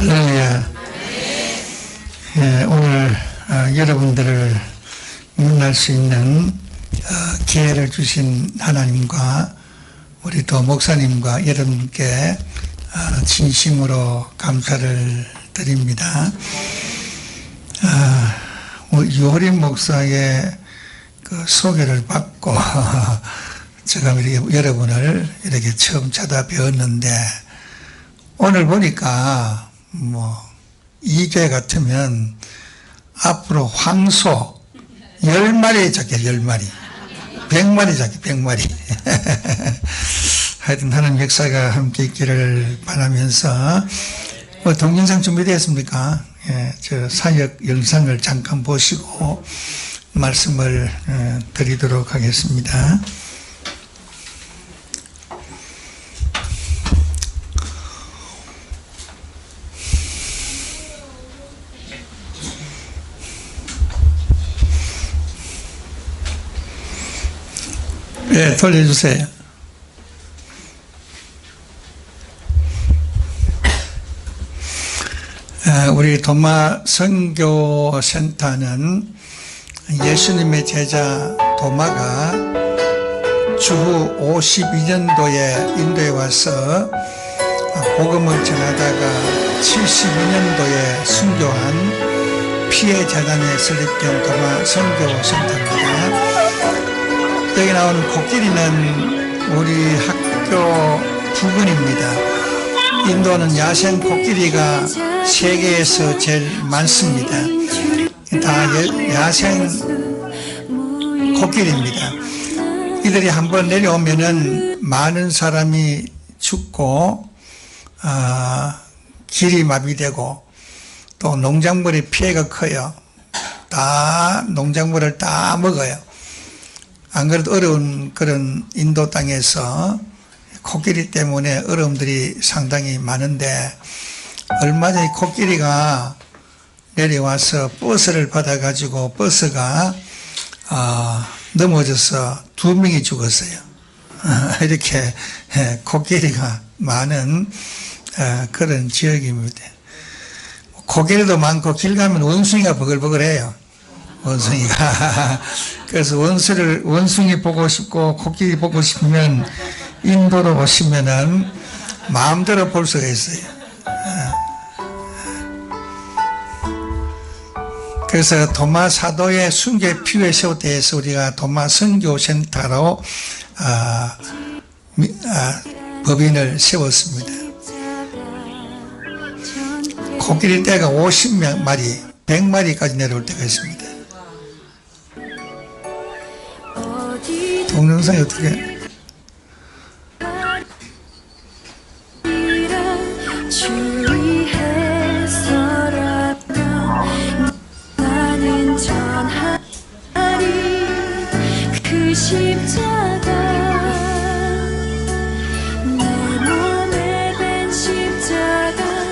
할렐루야. 예, 오늘 여러분들을 만날 수 있는 기회를 주신 하나님과 우리 또 목사님과 여러분께 진심으로 감사를 드립니다. 유호림 목사의 그 소개를 받고 제가 여러분을 이렇게 처음 찾아뵈었는데, 오늘 보니까 이제 같으면 앞으로 황소 10마리 잡게, 10마리 100마리 잡게, 100마리 하여튼 하나님 역사가 함께 있기를 바라면서, 동영상 준비되었습니까? 예, 저 사역 영상을 잠깐 보시고 말씀을 드리도록 하겠습니다. 네, 돌려주세요. 우리 도마 선교센터는 예수님의 제자 도마가 주후 52년도에 인도에 와서 복음을 전하다가 72년도에 순교한 피해 재단에 설립된 도마 선교센터입니다. 여기 나오는 코끼리는 우리 학교 부근입니다. 인도는 야생 코끼리가 세계에서 제일 많습니다. 다 야생 코끼리입니다. 이들이 한번 내려오면은 많은 사람이 죽고 길이 마비되고 또 농작물의 피해가 커요. 다 농작물을 다 먹어요. 안 그래도 어려운 그런 인도 땅에서 코끼리 때문에 어려움들이 상당히 많은데, 얼마 전에 코끼리가 내려와서 버스를 받아가지고 버스가 넘어져서 2명이 죽었어요. 이렇게 코끼리가 많은 그런 지역입니다. 코끼리도 많고 길 가면 원숭이가 버글버글해요. 원숭이가. 그래서 원숭이 보고 싶고 코끼리 보고 싶으면 인도로 오시면은 마음대로 볼 수가 있어요. 그래서 도마 사도의 순교 피부의 세워 대해서 우리가 도마 선교센터로 법인을 세웠습니다. 코끼리 떼가 50마리, 100마리까지 내려올 때가 있습니다. 동영상이 어떻게?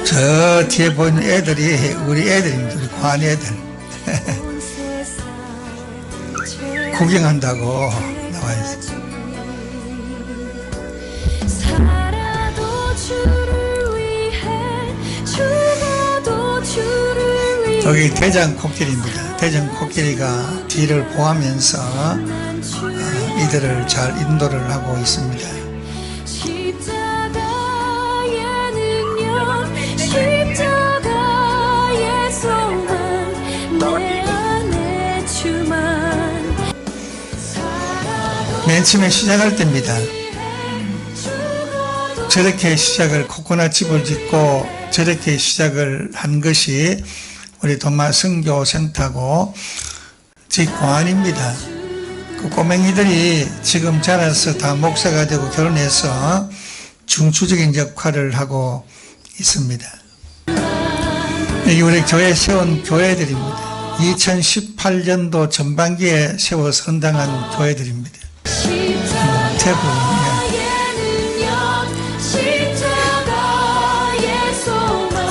저 뒤에 보이는 애들이 우리 애들입니다. 우리 관 애들. 구경한다고 나와 있어요. 여기 대장 코끼리입니다. 대장 코끼리가 뒤를 보하면서 이들을 잘 인도를 하고 있습니다. 맨 처음에 시작할 때입니다. 저렇게 시작을, 코코넛집을 짓고 저렇게 시작을 한 것이 우리 도마 선교센터고 제 관입니다. 그 꼬맹이들이 지금 자라서 다 목사가 되고 결혼해서 중추적인 역할을 하고 있습니다. 여기 우리 교회 세운 교회들입니다. 2018년도 전반기에 세워 선당한 교회들입니다.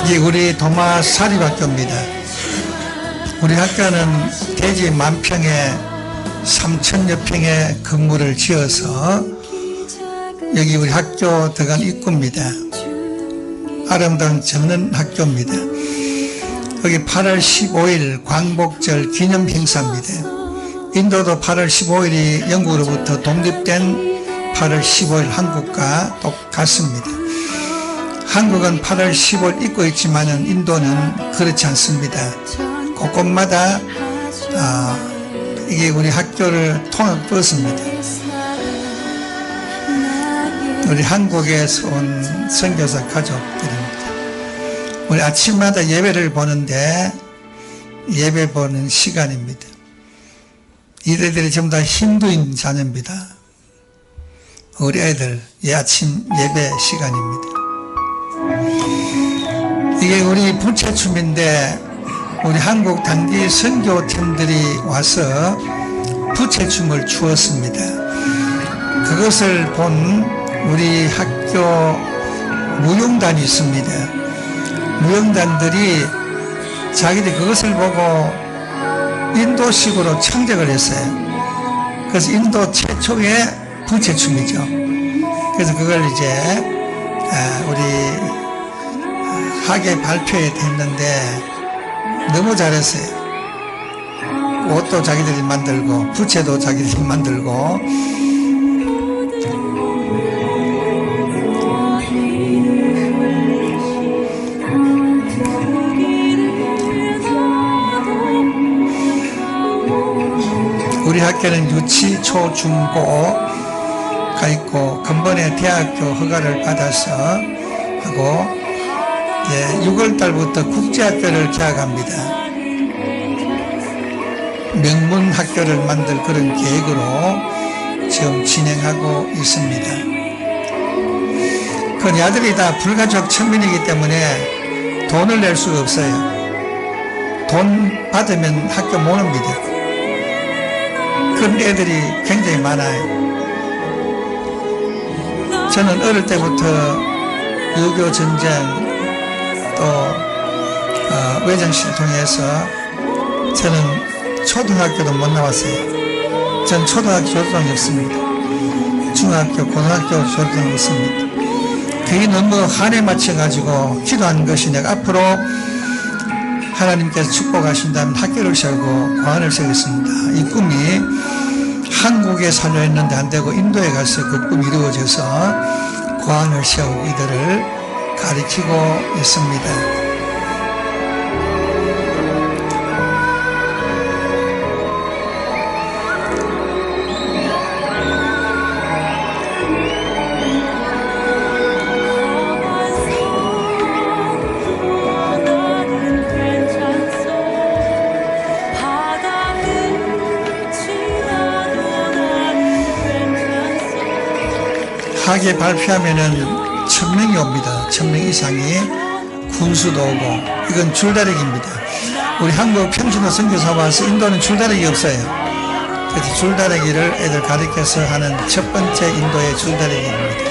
이게 우리 도마 사립학교입니다. 우리 학교는 대지 만평에 3,000여 평의 건물을 지어서 여기 우리 학교 들어간 입구입니다. 아름다운 전원 학교입니다. 여기 8월 15일 광복절 기념 행사입니다. 인도도 8월 15일이 영국으로부터 독립된 8월 15일 한국과 똑같습니다. 한국은 8월 15일 잊고 있지만은 인도는 그렇지 않습니다. 곳곳마다 이게 우리 학교를 통합 떴습니다. 우리 한국에서 온 선교사 가족들입니다. 우리 아침마다 예배를 보는데 예배 보는 시간입니다. 이들이 전부 다 힌두인 자녀입니다. 우리 애들 아침 예배 시간입니다. 이게 우리 부채춤인데 우리 한국 단기 선교팀들이 와서 부채춤을 추었습니다. 그것을 본 우리 학교 무용단이 있습니다. 무용단들이 자기들이 그것을 보고 인도식으로 창작을 했어요. 그래서 인도 최초의 부채춤이죠. 그래서 그걸 이제 우리 학예 발표에 됐는데 너무 잘했어요. 옷도 자기들이 만들고 부채도 자기들이 만들고 우리 학교는 유치, 초, 중, 고가 있고 근본에 대학교 허가를 받아서 하고 6월달부터 국제학교를 개학합니다. 명문학교를 만들 그런 계획으로 지금 진행하고 있습니다. 그 아들이 다 불가족 청민이기 때문에 돈을 낼 수가 없어요. 돈 받으면 학교 못 옵니다. 그런 애들이 굉장히 많아요. 저는 어릴 때부터 6.25 전쟁 또 외정시를 통해서 저는 초등학교도 못 나왔어요. 전 초등학교 졸업장이 없습니다. 중학교, 고등학교 졸업장이 없습니다. 그게 너무 한해 맞춰가지고 기도한 것이 내가 앞으로 하나님께서 축복하신다면 학교를 세우고 과안을 세우겠습니다. 이 꿈이 한국에 살려 했는데 안 되고 인도에 가서 그 꿈이 이루어져서 과안을 세우고 이들을 가르치고 있습니다. 학예 발표하면은 1000명이 옵니다. 1000명 이상이 군수도 오고 이건 줄다리기입니다. 우리 한국 평신도 선교사 와서 인도는 줄다리기 없어요. 그래서 줄다리기를 애들 가르쳐서 하는 첫 번째 인도의 줄다리기입니다.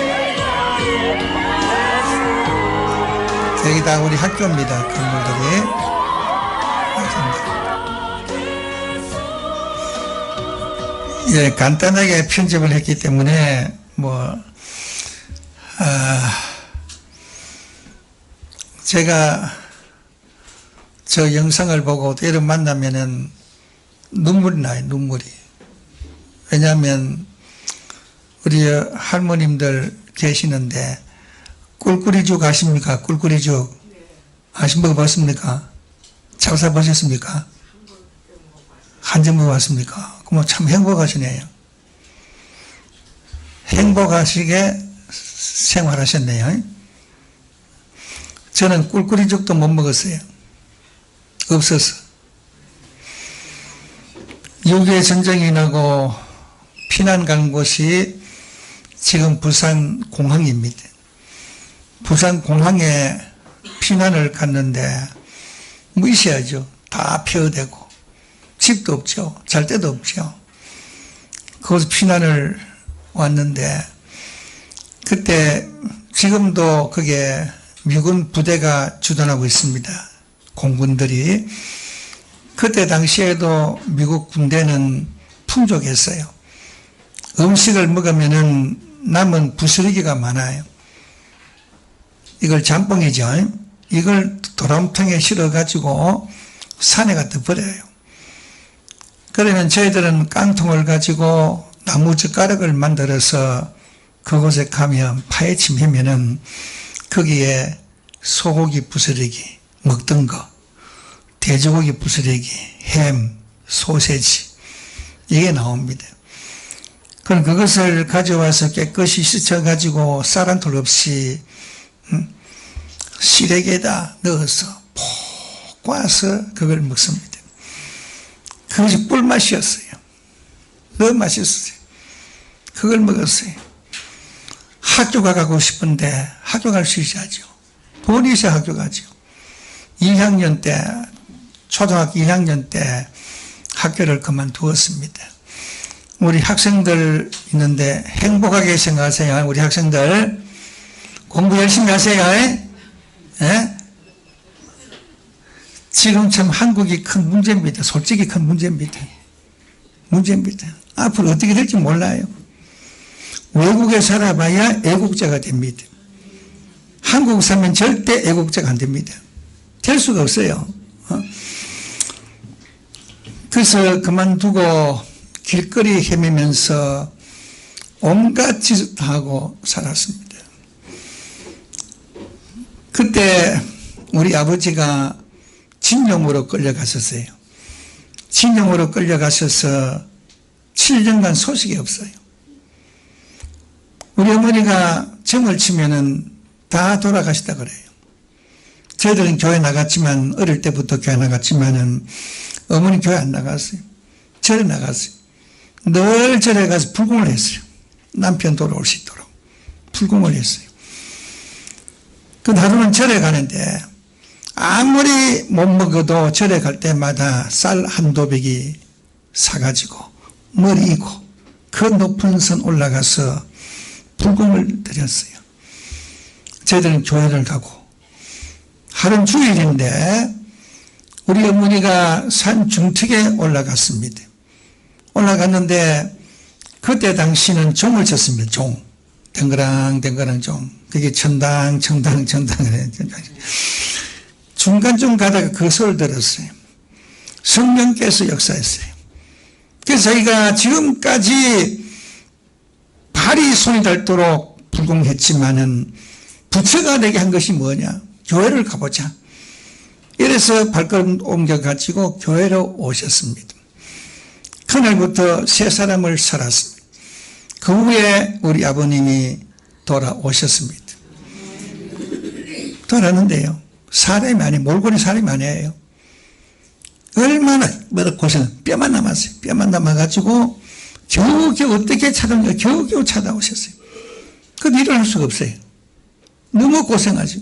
여기 다 우리 학교입니다. 건물들이. 예, 간단하게 편집을 했기 때문에 제가 저 영상을 보고 애를 만나면은 눈물이 나요, 눈물이. 왜냐하면 우리 할머님들 계시는데 꿀꿀이죽 아십니까? 꿀꿀이죽. 먹어봤습니까? 잡사 보셨습니까? 한 점 먹어봤습니까? 그럼 참 행복하시네요. 행복하시게 생활하셨네요. 저는 꿀꿀이죽도 못 먹었어요. 없어서. 6.25 전쟁이 나고 피난 간 곳이 지금 부산 공항입니다. 부산 공항에 피난을 갔는데 있어야죠. 다 폐허되고 집도 없죠. 잘 데도 없죠. 거기서 피난을 왔는데 그때 지금도 그게 미군 부대가 주둔하고 있습니다. 공군들이. 그때 당시에도 미국 군대는 풍족했어요. 음식을 먹으면은 남은 부스러기가 많아요. 이걸 잠뽕이죠. 이걸 도람통에 실어가지고 산에 갖다 버려요. 그러면 저희들은 깡통을 가지고 나무 젓가락을 만들어서 그곳에 가면 파헤치면은 거기에 소고기 부스러기 먹던 거, 돼지고기 부스러기, 햄, 소세지 이게 나옵니다. 그럼 그것을 가져와서 깨끗이 씻어가지고 쌀 한 톨 없이 시래기에다 넣어서 푹 꽈서 그걸 먹습니다. 그것이 꿀맛이었어요. 너무 맛있었어요. 그걸 먹었어요. 학교 가고 싶은데 학교 갈 수 있어야죠. 돈이 있어야 학교 가죠. 2학년 때, 초등학교 2학년 때 학교를 그만두었습니다. 우리 학생들 있는데 행복하게 생각하세요. 우리 학생들 공부 열심히 하세요. 예? 지금 참 한국이 큰 문제입니다. 솔직히 큰 문제입니다. 문제입니다. 앞으로 어떻게 될지 몰라요. 외국에 살아봐야 애국자가 됩니다. 한국 살면 절대 애국자가 안 됩니다. 될 수가 없어요. 그래서 그만두고 길거리 헤매면서 온갖 짓을 하고 살았습니다. 그때 우리 아버지가 진용으로 끌려갔었어요. 진용으로 끌려가셔서 7년간 소식이 없어요. 우리 어머니가 정을 치면은 다 돌아가시다 그래요. 저희들은 교회 나갔지만, 어릴 때부터 교회 나갔지만은 어머니 교회 안 나갔어요. 절에 나갔어요. 늘 절에 가서 불공을 했어요. 남편 돌아올 수 있도록 불공을 했어요. 그 하루는 절에 가는데 아무리 못 먹어도 절에 갈 때마다 쌀 한 도배기 사가지고 머리 이고 그 높은 산 올라가서 불공을 드렸어요. 저희들은 교회를 가고, 하루는 주일인데 우리 어머니가 산 중턱에 올라갔습니다. 올라갔는데 그때 당시는 종을 쳤습니다. 종. 댕그랑 종. 그게 천당. 중간쯤 가다가 그 소리를 들었어요. 성령께서 역사했어요. 그래서 저희가 지금까지 발이 손이 닳도록 불공했지만은 부처가 내게 한 것이 뭐냐? 교회를 가보자. 이래서 발걸음 옮겨가지고 교회로 오셨습니다. 그날부터 새 사람을 살았습니다. 그 후에 우리 아버님이 돌아오셨습니다. 돌아왔는데요, 사람이 아니에요. 몰골이 사람이 아니에요. 얼마나 고생, 뼈만 남았어요. 뼈만 남아가지고 겨우겨우 어떻게 찾아오냐, 겨우겨우 찾아오셨어요. 그건 일어날 수가 없어요. 너무 고생하죠.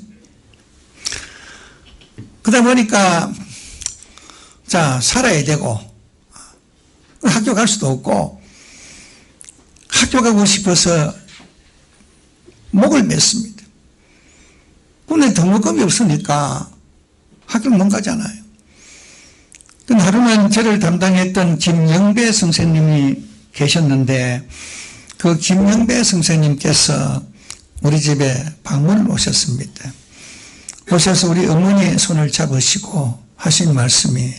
그러다 보니까 자, 살아야 되고 학교 갈 수도 없고, 학교 가고 싶어서 목을 맸습니다. 근데 등록금이 없으니까 학교를 못 가잖아요. 하루는 저를 담당했던 김영배 선생님이 계셨는데, 그 김영배 선생님께서 우리 집에 방문을 오셨습니다. 오셔서 우리 어머니의 손을 잡으시고 하신 말씀이,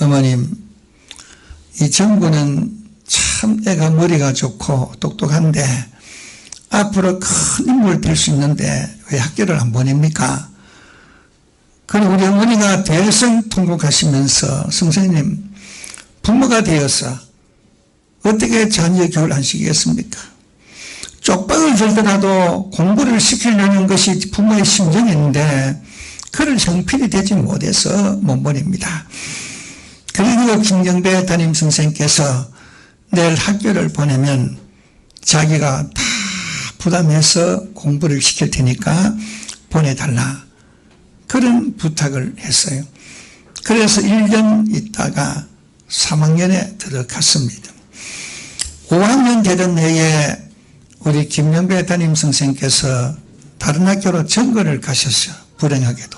어머님, 이 정부는 참 애가 머리가 좋고 똑똑한데 앞으로 큰 인물을 될 수 있는데 왜 학교를 안 보냅니까? 그리고 우리 어머니가 대성 통곡하시면서, 선생님, 부모가 되어서 어떻게 자녀의 교육을 안 시키겠습니까? 쪽박을 들더라도 공부를 시키려는 것이 부모의 심정인데 그를 형편이 되지 못해서 못 보냅니다. 그리고 김경배 담임 선생님께서 내일 학교를 보내면 자기가 다 부담해서 공부를 시킬 테니까 보내달라, 그런 부탁을 했어요. 그래서 1년 있다가 3학년에 들어갔습니다. 5학년 되던 해에 우리 김영배 담임 선생님께서 다른 학교로 전거를 가셨어요. 불행하게도.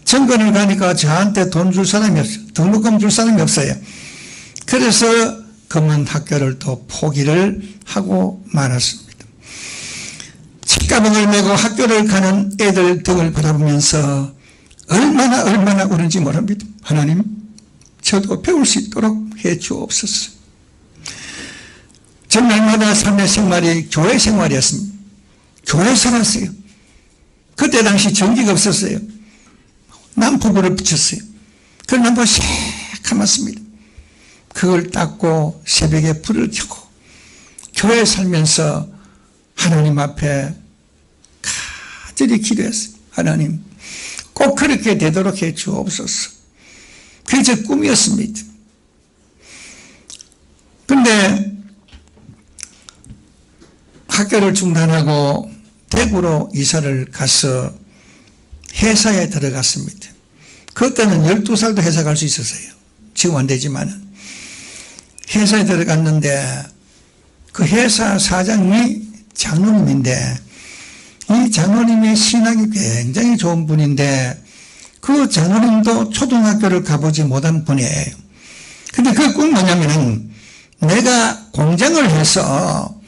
전거를 가니까 저한테 돈 줄 사람이 없어요. 등록금 줄 사람이 없어요. 그래서 금은 학교를 또 포기를 하고 말았습니다. 책가방을 메고 학교를 가는 애들 등을 바라보면서 얼마나 우는지 모릅니다. 하나님, 저도 배울 수 있도록 해 주옵소서. 전날마다 삶의 생활이 교회 생활이었습니다. 교회 살았어요. 그때 당시 전기가 없었어요. 난포불을 붙였어요. 그 난포가 새카맣습니다. 그걸 닦고 새벽에 불을 켜고 교회 살면서 하나님 앞에 간절히 기도했어요. 하나님, 꼭 그렇게 되도록 해 주옵소서. 그게 제 꿈이었습니다. 그런데 학교를 중단하고 대구로 이사를 가서 회사에 들어갔습니다. 그때는 12살도 회사 갈 수 있었어요. 지금 안 되지만은. 회사에 들어갔는데 그 회사 사장이 장로님인데 이 장로님의 신앙이 굉장히 좋은 분인데 그 장로님도 초등학교를 가보지 못한 분이에요. 근데 그 꿈 뭐냐면은 내가 공장을 해서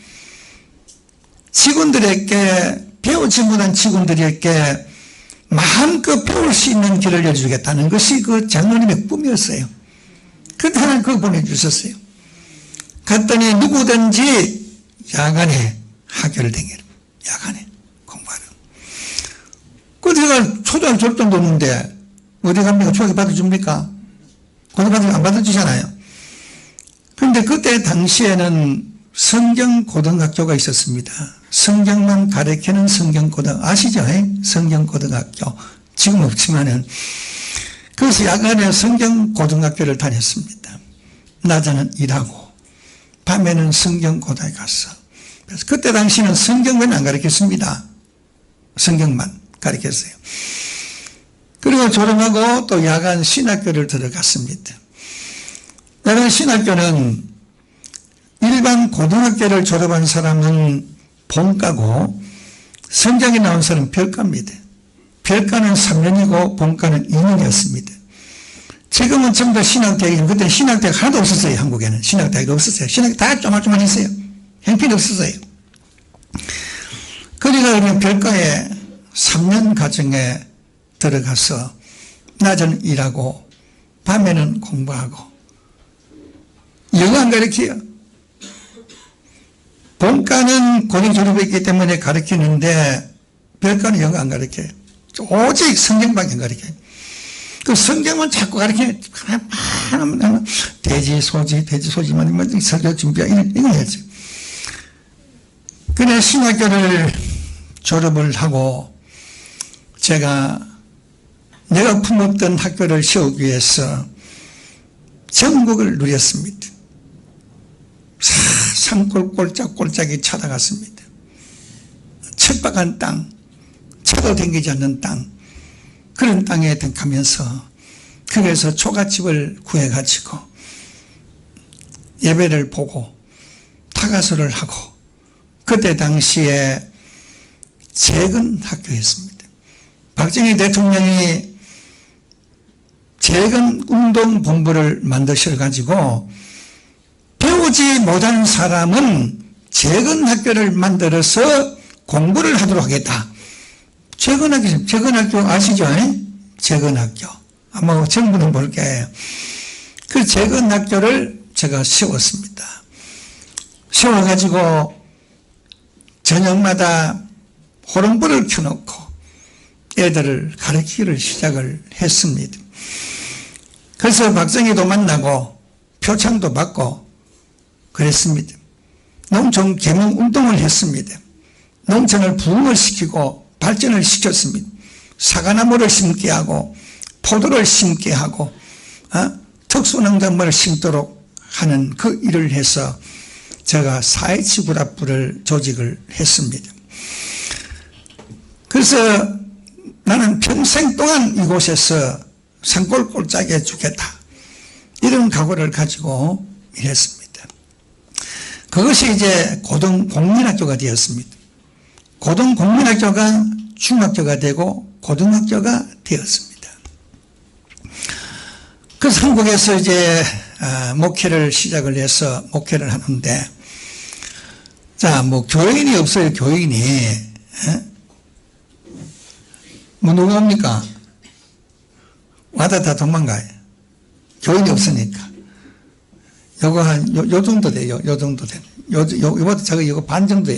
직원들에게 배우지 못한 직원들에게 마음껏 배울 수 있는 길을 열어주겠다는 것이 그 장로님의 꿈이었어요. 그때 하나님 그거 보내주셨어요. 갔더니 누구든지 야간에 학교를 다니라. 야간에 공부하라. 그 제가 초등학교 졸업장도 없는데 어디 갑니까? 초등학교 받아줍니까? 고등학교 안 받아주잖아요. 그런데 그때 당시에는 성경고등학교가 있었습니다. 성경만 가르치는 성경고등학교 아시죠? 성경고등학교 지금 없지만은 그래서 야간에 성경고등학교를 다녔습니다. 낮에는 일하고 밤에는 성경고등학교 갔어. 그래서 그때 당시는 성경만 안 가르쳤습니다. 성경만 가르쳤어요. 그리고 졸업하고 또 야간 신학교를 들어갔습니다. 야간 신학교는 일반 고등학교를 졸업한 사람은 본과고 성경에 나온 사람은 별과입니다. 별과는 3년이고 본과는 2년이었습니다. 지금은 전부 다 신학대학이지만 그때 신학대학 하나도 없었어요. 한국에는 신학대학이 없었어요. 신학대학 다 쪼말쪼말했어요. 형편이 없었어요. 그러니까 그냥 별과에 3년 과정에 들어가서 낮에는 일하고 밤에는 공부하고 영어 안 가르쳐요. 본과는 고등 졸업했기 때문에 가르치는데 별과는 영어 안 가르쳐요. 오직 성경밖에 안 가르쳐요. 그 성경만 자꾸 가르치는 돼지 소지만 설교 준비하고 이거 해야죠. 그래 신학교를 졸업을 하고 제가 내가 품었던 학교를 세우기 위해서 전국을 누렸습니다. 산골 꼴짝꼴짝이 찾아갔습니다. 척박한 땅, 차도 댕기지 않는 땅, 그런 땅에 가면서 거기에서 초가집을 구해가지고 예배를 보고 타가서를 하고 그때 당시에 재건 학교였습니다. 박정희 대통령이 재건 운동본부를 만드셔가지고 배우지 못한 사람은 재건 학교를 만들어서 공부를 하도록 하겠다. 재건학교 아시죠? 재건학교. 아마 정부는 볼 거예요. 그 재건학교를 제가 세웠습니다. 세워가지고 저녁마다 호롱불을 켜놓고 애들을 가르치기를 시작을 했습니다. 그래서 박정희도 만나고 표창도 받고 그랬습니다. 농촌 계몽 운동을 했습니다. 농촌을 부흥을 시키고 발전을 시켰습니다. 사과나무를 심게 하고 포도를 심게 하고 특수농작물을 심도록 하는 그 일을 해서 제가 사회지구락부를 조직을 했습니다. 그래서 나는 평생 동안 이곳에서 산골꼴짝에 주겠다 이런 각오를 가지고 일했습니다. 그것이 이제 고등공민학교가 되었습니다. 고등공민학교가 중학교가 되고 고등학교가 되었습니다. 그래서 한국에서 이제 목회를 시작을 해서 목회를 하는데 자, 뭐 교인이 없어요. 교인이 예? 뭐 누가 옵니까? 와다 다 도망가요. 교인이 없으니까. 요거 요 정도 돼요. 요 정도 돼요. 요것도 제가 이거 반 정도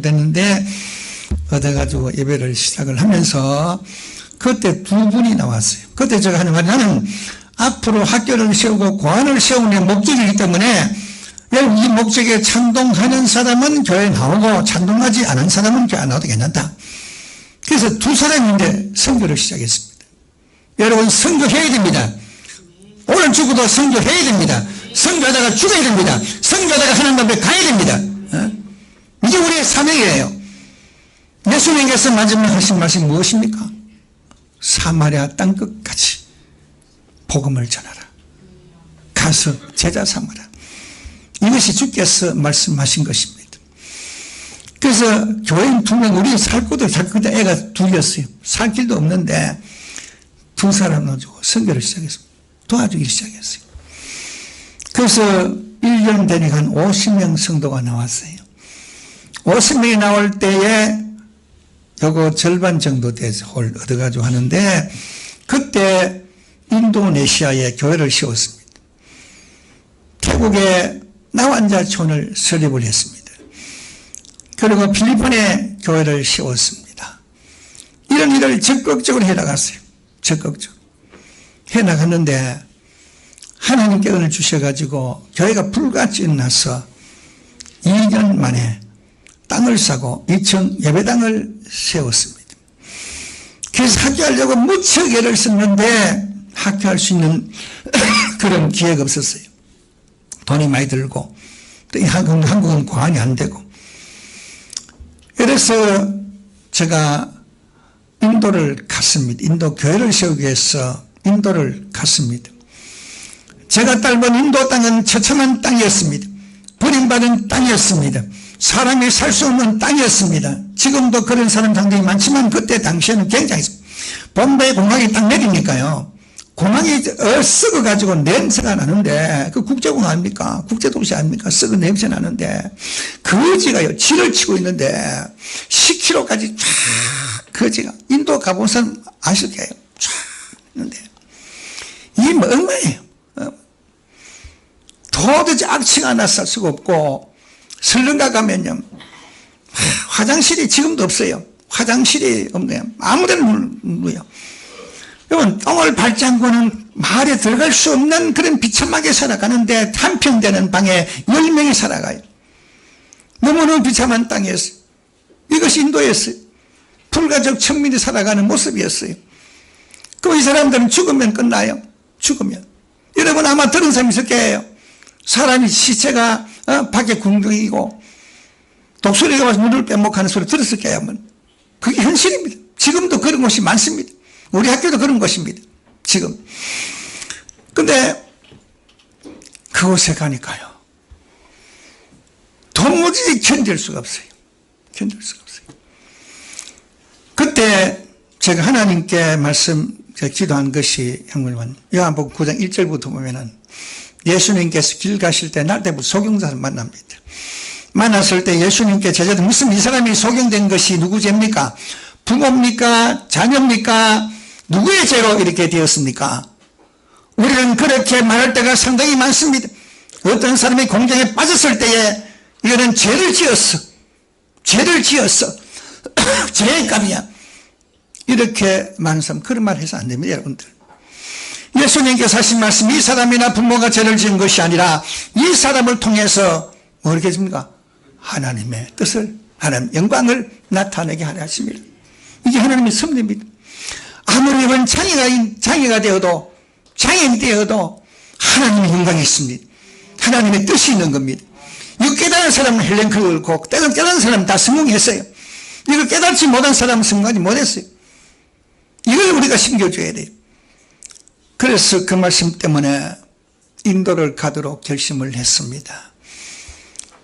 됐는데, 얻어가지고 예배를 시작을 하면서, 그때 두 분이 나왔어요. 그때 제가 하는 말이, 나는 앞으로 학교를 세우고 고안을 세우는 목적이기 때문에, 이 목적에 찬동하는 사람은 교회에 나오고, 찬동하지 않은 사람은 교회 안 나와도 괜찮다. 그래서 두 사람인데 선교를 시작했습니다. 여러분, 선교해야 됩니다. 오늘 죽어도 선교해야 됩니다. 선교하다가 죽어야 됩니다. 선교하다가 하나님 앞에 가야 됩니다. 이게 우리의 사명이에요. 예수님께서 마지막에 하신 말씀이 무엇입니까? 사마리아 땅끝까지 복음을 전하라. 가서 제자 삼으라. 이것이 주께서 말씀하신 것입니다. 그래서 교인 두 명, 우리 살 곳도 그때 애가 둘이었어요. 살 길도 없는데 두 사람 넣어주고 선교를 시작했습니다. 도와주기 시작했어요. 그래서 1년 되니까 한 50명 성도가 나왔어요. 50명이 나올 때에 요거 절반 정도 돼서 홀 얻어가지고 하는데, 그때 인도네시아에 교회를 세웠습니다. 태국에 나완자촌을 설립을 했습니다. 그리고 필리핀에 교회를 세웠습니다. 이런 일을 적극적으로 해나갔어요. 적극적으로 해나갔는데, 하나님께 은혜를 주셔가지고 교회가 불같이 일어나서 2년 만에 땅을 사고 2층 예배당을 세웠습니다. 그래서 학교하려고 무척 애를 썼는데 학교할 수 있는 그런 기회가 없었어요. 돈이 많이 들고, 또 한국은 고안이 안 되고. 그래서 제가 인도를 갔습니다. 인도 교회를 세우기 위해서 인도를 갔습니다. 제가 딸본 인도 땅은 처참한 땅이었습니다. 버림받은 땅이었습니다. 사람이 살 수 없는 땅이었습니다. 지금도 그런 사람 상당히 많지만 그때 당시에는 굉장히, bomba이 공항이 딱 내리니까요, 공항이 썩어가지고 냄새가 나는데, 그 국제공항 아닙니까? 국제도시 아닙니까? 썩은 냄새 나는데, 거지가요, 지를 치고 있는데 10km까지 쫙 거지가, 인도 가본 사람 아실 거예요. 쫙 있는데 이 뭐 얼마예요? 도대체 악취가 나서 살 수가 없고, 설렁가 가면요, 화장실이 지금도 없어요. 화장실이 없네요. 아무데나 물어요. 여러분, 똥을 밟지 않고는 마을에 들어갈 수 없는 그런 비참하게 살아가는데, 한 평 되는 방에 10명이 살아가요. 너무너무 비참한 땅이었어요. 이것이 인도였어요. 불가족 천민이 살아가는 모습이었어요. 그럼 이 사람들은 죽으면 끝나요. 죽으면. 여러분 아마 들은 사람이 있을 거예요. 사람이 시체가 밖에 궁둥이고 독수리가 와서 눈을 빼먹하는 소리 들었을 거예요. 그게 현실입니다. 지금도 그런 곳이 많습니다. 우리 학교도 그런 곳입니다. 지금. 근데 그곳에 가니까요, 도무지 견딜 수가 없어요. 견딜 수가 없어요. 그때 제가 하나님께 기도한 것이, 요한복음 9장 1절부터 보면은, 예수님께서 길 가실 때 날때부터 소경자를 만납니다. 만났을 때 예수님께 제자들, 무슨 이 사람이 소경된 것이 누구 죄입니까? 부모입니까? 자녀입니까? 누구의 죄로 이렇게 되었습니까? 우리는 그렇게 말할 때가 상당히 많습니다. 어떤 사람이 공경에 빠졌을 때에 이거는 죄를 지었어. 죄의 값이야. 이렇게 많은 사람, 그런 말 해서 안 됩니다, 여러분들. 예수님께서 하신 말씀, 이 사람이나 부모가 죄를 지은 것이 아니라 이 사람을 통해서 뭐 하겠습니까? 하나님의 뜻을, 하나님 영광을 나타내게 하려 하십니다. 이게 하나님의 섭리입니다. 아무리 여러분 장애가 되어도, 장애인이 되어도 하나님의 영광이 있습니다. 하나님의 뜻이 있는 겁니다. 이거 깨달은 사람은 헬렌 클러고, 깨달은 사람은 다 성공했어요. 이걸 깨달지 못한 사람은 성공하지 못했어요. 이걸 우리가 심겨줘야 돼요. 그래서 그 말씀 때문에 인도를 가도록 결심을 했습니다.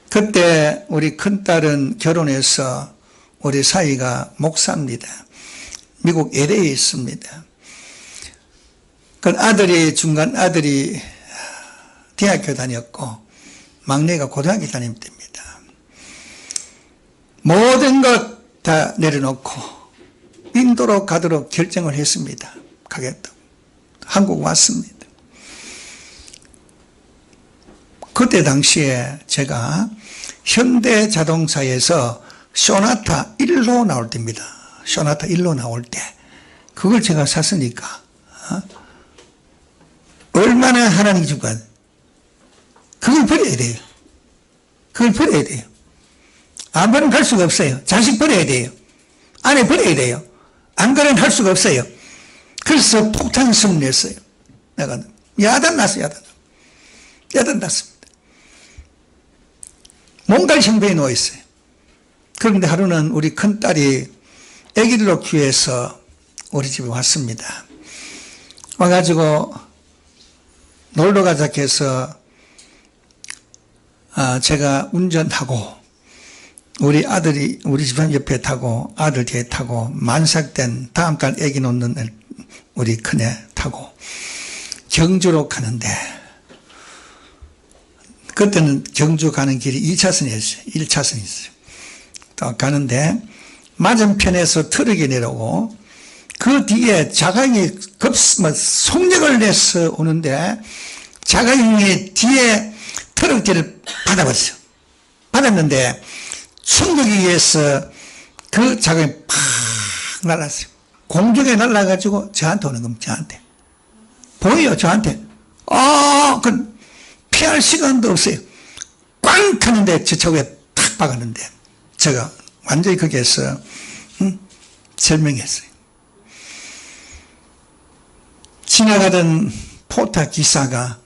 그때 우리 큰딸은 결혼해서 우리 사위가 목사입니다. 미국 LA에 있습니다. 그 중간 아들이 대학교 다녔고 막내가 고등학교 다닐 때입니다. 모든 것 다 내려놓고 인도로 가도록 결정을 했습니다. 가겠다고. 한국 왔습니다. 그때 당시에 제가 현대자동차에서 소나타 1로 나올 때입니다. 소나타 1로 나올 때 그걸 제가 샀으니까 얼마나 하나님 주가 그걸 버려야 돼요. 그걸 버려야 돼요. 안 버리면 할 수가 없어요. 자식 버려야 돼요. 아내 버려야 돼요. 안 그러면 할 수가 없어요. 그래서 폭탄 승리했어요. 내가 야단 났어요. 야단 났습니다. 몽달 형배에 누워있어요. 그런데 하루는 우리 큰딸이 아기들로 귀해서 우리 집에 왔습니다. 와가지고 놀러 가자 해서 제가 운전하고 우리 아들이 우리 집안 옆에 타고 아들 뒤에 타고 만삭된 다음 달 아기 놓는 우리 큰애 타고 경주로 가는데 그때는 경주 가는 길이 2차선이었어요. 1차선이었어요. 또 가는데 맞은편에서 트럭이 내려오고 그 뒤에 자가용이 속력을 내서 오는데 자가용이 뒤에 트럭 뒤를 받아버렸어요. 받았는데 충격에 의해서 그 자가용이 팍 날았어요. 공중에 날아가지고 저한테 오는 겁니다. 저한테. 보여요. 저한테. 그 피할 시간도 없어요. 꽝 타는데 저 차고에 탁 박았는데 제가 완전히 거기에서 절명했어요. 지나가던 포타 기사가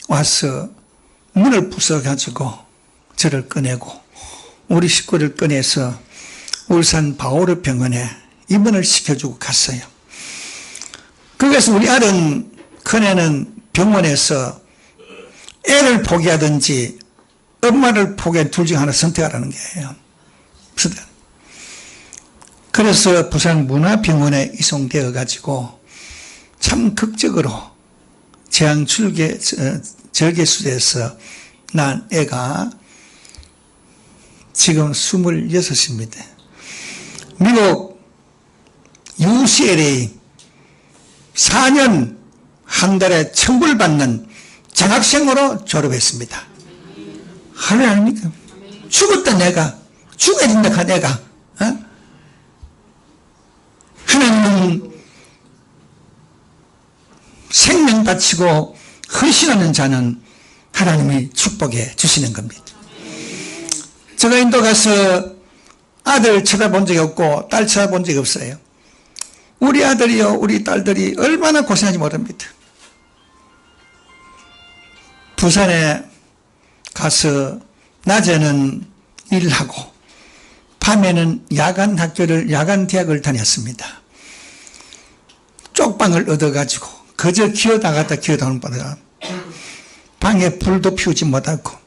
와서 문을 부숴가지고 저를 꺼내고 우리 식구를 꺼내서 울산 바오르 병원에 입원을 시켜주고 갔어요. 거기서 우리 아들은 큰애는 병원에서 애를 포기하든지 엄마를 포기한 둘 중 하나 선택하라는 거예요. 그래서 부산 문화병원에 이송되어 가지고 참 극적으로 절개수에서 난 애가 지금 26입니다. 미국 UCLA 4년 한 달에 천불 받는 장학생으로 졸업했습니다. 하늘 아닙니까? 죽었던 내가, 죽어야 된다 한 애가, 하나님은 생명 바치고 헌신하는 자는 하나님이 축복해 주시는 겁니다. 제가 인도 가서 아들 쳐다본 적이 없고 딸 쳐다본 적이 없어요. 우리 아들이요 우리 딸들이 얼마나 고생하지 모릅니다. 부산에 가서 낮에는 일하고 밤에는 야간 대학을 다녔습니다. 쪽방을 얻어가지고 그저 기어나갔다 기어나오는 바다가 방에 불도 피우지 못하고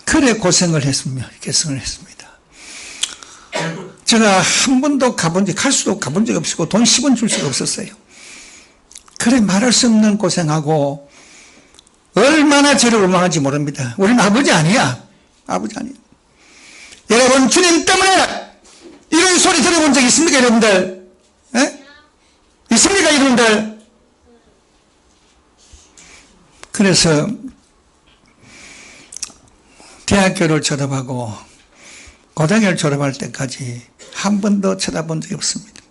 그래 고생을 했습니다. 제가 한 번도 갈 수도 가본 적 없었고 돈 10원 줄 수가 없었어요. 그래 말할 수 없는 고생하고 얼마나 저를 원망한지 모릅니다. 우리는 아버지 아니야. 아버지 아니야. 여러분 주님 때문에 이런 소리 들어본 적 있습니까 여러분들? 있습니까 여러분들? 그래서 대학교를 졸업하고 고등학교를 졸업할 때까지 한 번도 쳐다본 적이 없습니다.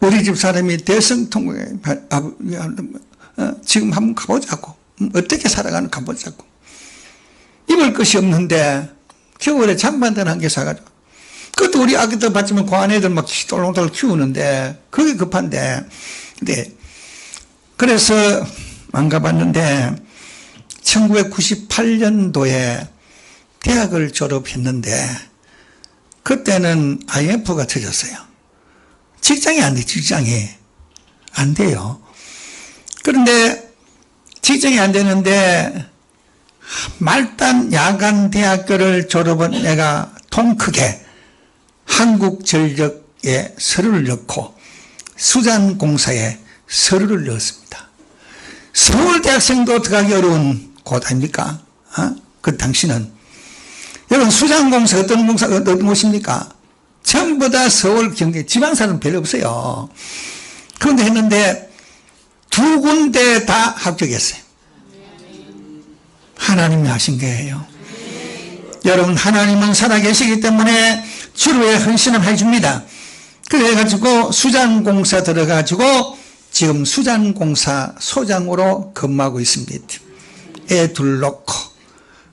우리 집 사람이 대성통곡에 지금 한번 가보자고 어떻게 살아가는 가보자고 입을 것이 없는데 겨울에 잠반단 한 개 사가지고 그것도 우리 아기들 봤지만 고안 애들 막 똘롱똘 키우는데 그게 급한데 근데 그래서 안 가봤는데 1998년도에 대학을 졸업했는데 그때는 IMF가 터졌어요. 직장이 안 돼. 직장이 안 돼요. 그런데 직장이 안 되는데 말단 야간 대학교를 졸업한 내가 통 크게 한국전력에 서류를 넣고 수잔공사에 서류를 넣었습니다. 서울대학생도 들어가기 어려운 곳 아닙니까? 그 당시는 여러분 수잔공사 어떤 곳입니까? 전부 다 서울, 경기, 지방사는 별로 없어요. 그런데 했는데 두 군데 다 합격했어요. 하나님이 하신 거예요. 여러분, 하나님은 살아계시기 때문에 주를 위해 헌신을 해줍니다. 그래가지고 수잔공사 들어가지고 지금 수잔공사 소장으로 근무하고 있습니다. 애 둘 놓고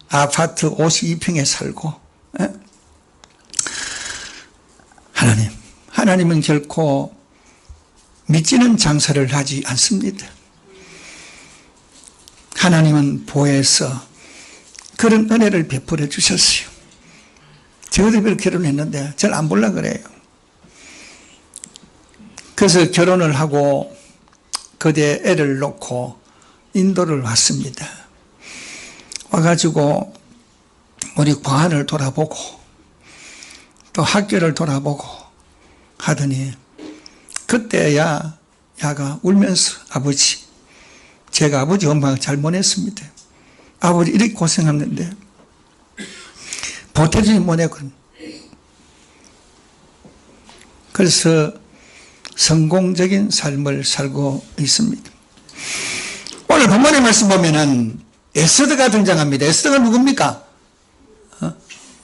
아파트 52평에 살고. 하나님은 결코 믿지는 장사를 하지 않습니다. 하나님은 보혜서 그런 은혜를 베풀어 주셨어요. 저희들이 결혼했는데 저를 안 보려고 그래요. 그래서 결혼을 하고 그대 애를 놓고 인도를 왔습니다. 와가지고 우리 과안을 돌아보고 또 학교를 돌아보고 하더니 그때야 야가 울면서 아버지, 제가 아버지 엄마가 잘못했습니다. 아버지 이렇게 고생했는데 보태주지 못했거든. 그래서 성공적인 삶을 살고 있습니다. 오늘 본문의 말씀 보면은 에스더가 등장합니다. 에스더가 누굽니까?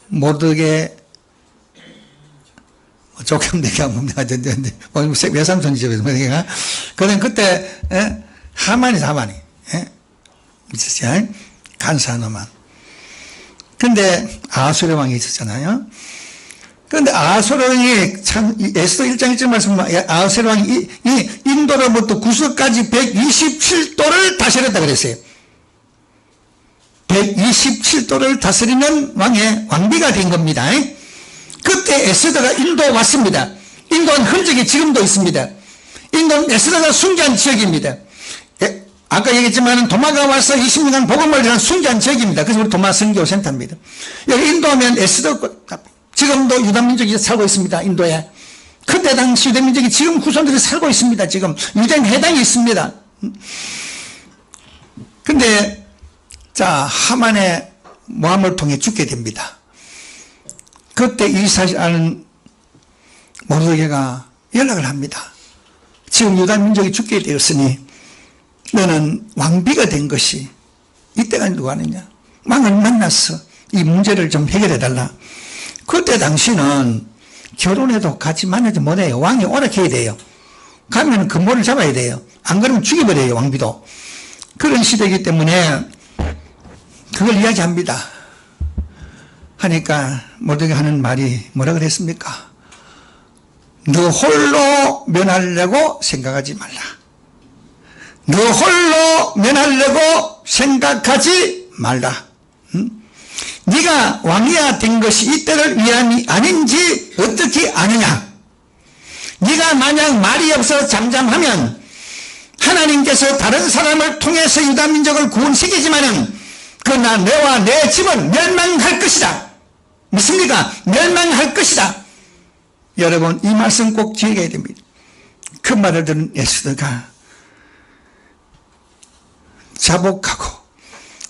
모르게 조금 얘기하면 외삼촌이죠. 그는 그때 하만이 있었죠. 간사한 놈만. 근데 아수르 왕이 있었잖아요. 그런데 아수르 왕이 참 에스더 1장 1절 말씀 아수르 왕이 이 인도로부터 구석까지 127도를 다스렸다 그랬어요. 127도를 다스리는 왕의 왕비가 된 겁니다. 그때 에스더가 인도에 왔습니다. 인도는 흔적이 지금도 있습니다. 인도는 에스더가 숭배한 지역입니다. 아까 얘기했지만 도마가 와서 20년간 복음을 전한 숭배한 지역입니다. 그래서 우리 도마 선교센터입니다. 여기 인도하면 에스더, 지금도 유다민족이 살고 있습니다. 인도에. 그때 당시 유다민족이 지금 후손들이 살고 있습니다. 지금 유대인 해당이 있습니다. 근데 자, 하만의 모함을 통해 죽게 됩니다. 그때 이 사실 아는 모르드게가 연락을 합니다. 지금 유다민족이 죽게 되었으니 너는 왕비가 된 것이 이때가 누가 하느냐? 왕을 만나서 이 문제를 좀 해결해 달라. 그때 당시는 결혼해도 같이 만나지 못해요. 왕이 오락해야 돼요. 가면 근본을 잡아야 돼요. 안 그러면 죽여버려요, 왕비도. 그런 시대이기 때문에 그걸 이야기합니다. 하니까 모르게 하는 말이 뭐라 그랬습니까? 너 홀로 면하려고 생각하지 말라. 너 홀로 면하려고 생각하지 말라. 네가 왕이야 된 것이 이때를 위함이 아닌지 어떻게 아느냐? 네가 만약 말이 없어 잠잠하면 하나님께서 다른 사람을 통해서 유다민족을 구원시키지만은 그러나 너와 내 집은 멸망할 것이다. 믿습니까? 멸망할 것이다. 여러분, 이 말씀 꼭 기억해야 됩니다. 그 말을 들은 에스더가 자복하고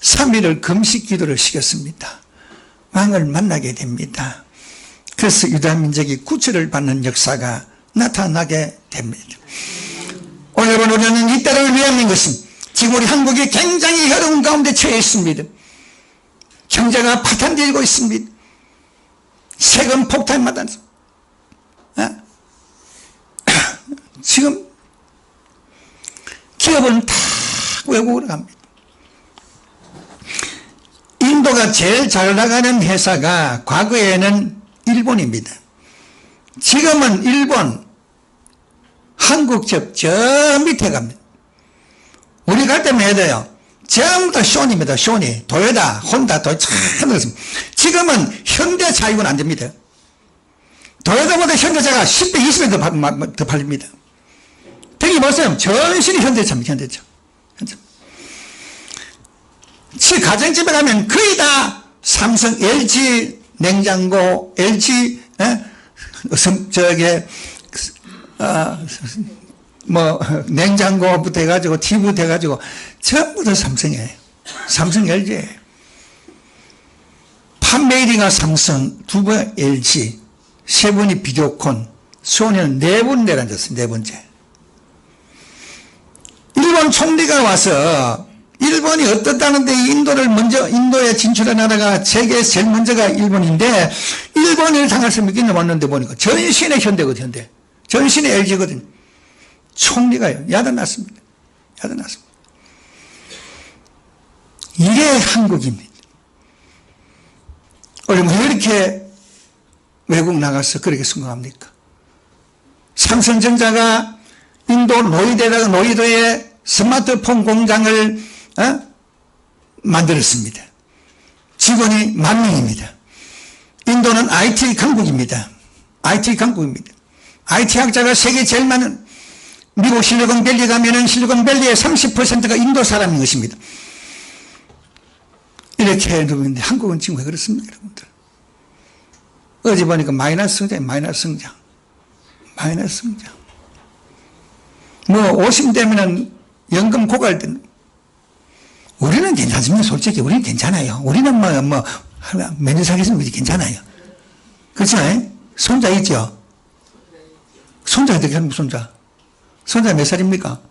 3일을 금식 기도를 시켰습니다. 왕을 만나게 됩니다. 그래서 유다민족이 구출을 받는 역사가 나타나게 됩니다. 오늘 우리는 이때를 위한 것은 지금 우리 한국이 굉장히 어려운 가운데 처해 있습니다. 경제가 파탄되고 있습니다. 세금 폭탄마다 지금 기업은 다 외국으로 갑니다. 인도가 제일 잘 나가는 회사가 과거에는 일본입니다. 지금은 일본, 한국 저 밑에 갑니다. 우리 갈 때만 해야 돼요. 전부 다 쇼니입니다. 쇼니, 도요타, 혼다, 지금은 현대차이고는 안 됩니다. 도요타보다 현대차가 10배, 20배 더 팔립니다. 되게 보세요. 전신이 현대차입니다. 현대차. 가정집에 가면 거의 다 삼성, LG 냉장고, LG 냉장고부터 해가지고 TV부터 해가지고 전부 다 삼성이에요. 삼성, LG예요. 판매일이가 삼성, 두 번 LG. 세 분이 비디오콘, 수원에는 네 분 내려앉았어요. 네 번째. 일본 총리가 와서 일본이 어떻다는데 인도에 진출한 나라가 세계에서 제일 먼저가 일본인데 일본을 당할 수 있겠냐 왔는데 보니까 전신의 현대거든, 현대. 전신의 LG거든. 총리가요. 야단났습니다. 야단났습니다. 이게 한국입니다. 우리 왜 이렇게 외국 나가서 그렇게 성공합니까? 삼성전자가 인도 노이도에 스마트폰 공장을 만들었습니다. 직원이 10,000명입니다. 인도는 IT 강국입니다. IT 강국입니다. IT 학자가 세계 제일 많은 미국 실리콘밸리 가면은 실리콘밸리의 30%가 인도 사람인 것입니다. 이렇게 해놓는데 한국은 지금 왜 그렇습니까, 여러분들? 어제 보니까 마이너스 성장. 뭐 50 되면은 연금 고갈돼. 우리는 괜찮습니다. 솔직히 우리는 괜찮아요. 우리는 몇년 살겠으면 괜찮아요. 그렇죠? 손자 있죠? 손자 어떻게 합니까? 손자 몇 살입니까?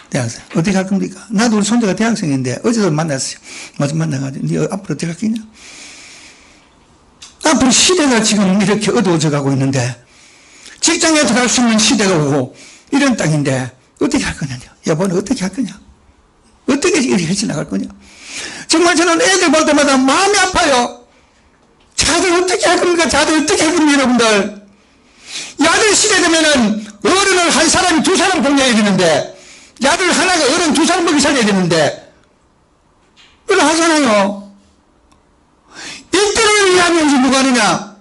대학생. 어떻게 할 겁니까? 나도 우리 손자가 대학생인데 어제도 만났어요. 마저 만나가지고 네 앞으로 어떻게 할 거냐? 앞으로 시대가 지금 이렇게 어두워져 가고 있는데 직장에 들어갈 수 있는 시대가 오고 이런 땅인데 어떻게 할 거냐? 여보는 어떻게 할 거냐? 어떻게 이렇게 지나갈 거냐? 정말 저는 애들 볼 때마다 마음이 아파요. 자들 어떻게 할 겁니까? 자들 어떻게 할 겁니까, 여러분들? 야들 시대 되면은 어른을 한 사람이 두 사람 공략해야 되는데 야들 하나가 어른 두 사람 먹이 살려야 되는데 그걸 하잖아요. 이때를 위하면 누가 하느냐?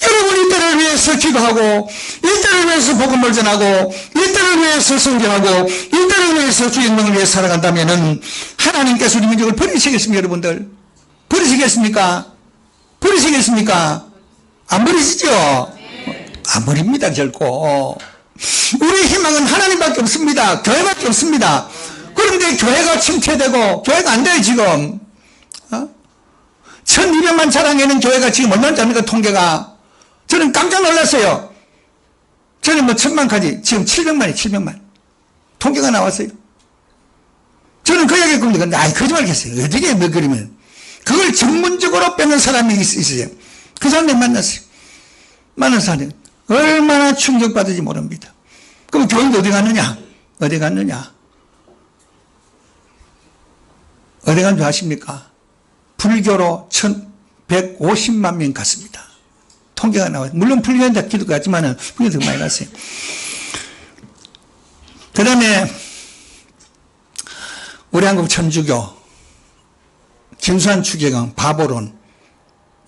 여러분 이때를 위해서 기도하고 이때를 위해서 복음을 전하고 이때를 위해서 성경하고 이때를 위해서 주의 영광을 위해서 살아간다면은 하나님께서 우리 민족을 버리시겠습니까, 여러분들? 버리시겠습니까? 버리시겠습니까? 안 버리시죠? 안 버립니다, 결코. 우리의 희망은 하나님밖에 없습니다. 교회밖에 없습니다. 그런데 교회가 침체되고 교회가 안 돼요, 지금. 1200만 자랑에는 교회가 지금 얼마나 됩니까, 통계가? 저는 깜짝 놀랐어요. 저는 1000만까지, 지금 700만이 700만. 통계가 나왔어요. 저는 그 얘기 했거든요. 근데, 거짓말 했어요. 어떻게, 그러면. 그걸 전문적으로 빼는 사람이 있어요. 그 사람들 만났어요. 만나서 하는. 얼마나 충격받을지 모릅니다. 그럼 교인도 어디 갔느냐? 어디 갔느냐? 어디 간 줄 아십니까? 불교로 1150만 명 갔습니다. 통계가 나와요. 물론 불교한테 기도가 갔지만은 불교도 많이 갔어요. 그 다음에 우리 한국 천주교 김수환 추계강 바보론